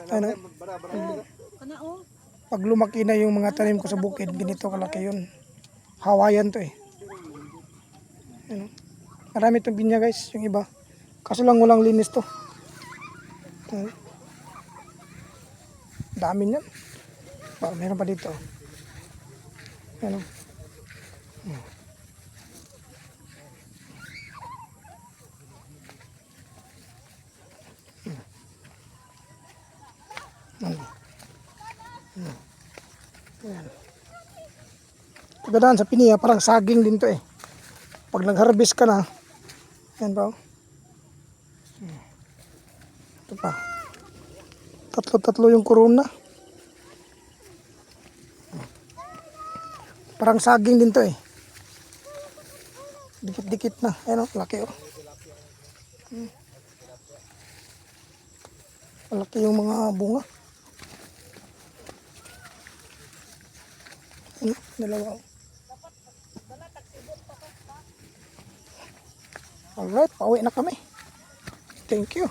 Ano? Pag lumaki na yung mga tanim ko sa bukid, ganito kalaki yun. Hawaiian to eh. Ano? Marami itong pinya guys, yung iba. Kaso lang walang linis to. Ano? Dami niyan. Meron pa dito. Ano? Ayan. Pagdadaan sa pinya, parang saging din to eh. Pag nag-harvest ka na, yan ba? Ito pa. Tatlo-tatlo yung corona. Parang saging din to eh. Dikit-dikit na. Ayan o, laki o. Malaki yung mga bunga. Ano? Dalawa. Alright, pauwi na kami. Thank you.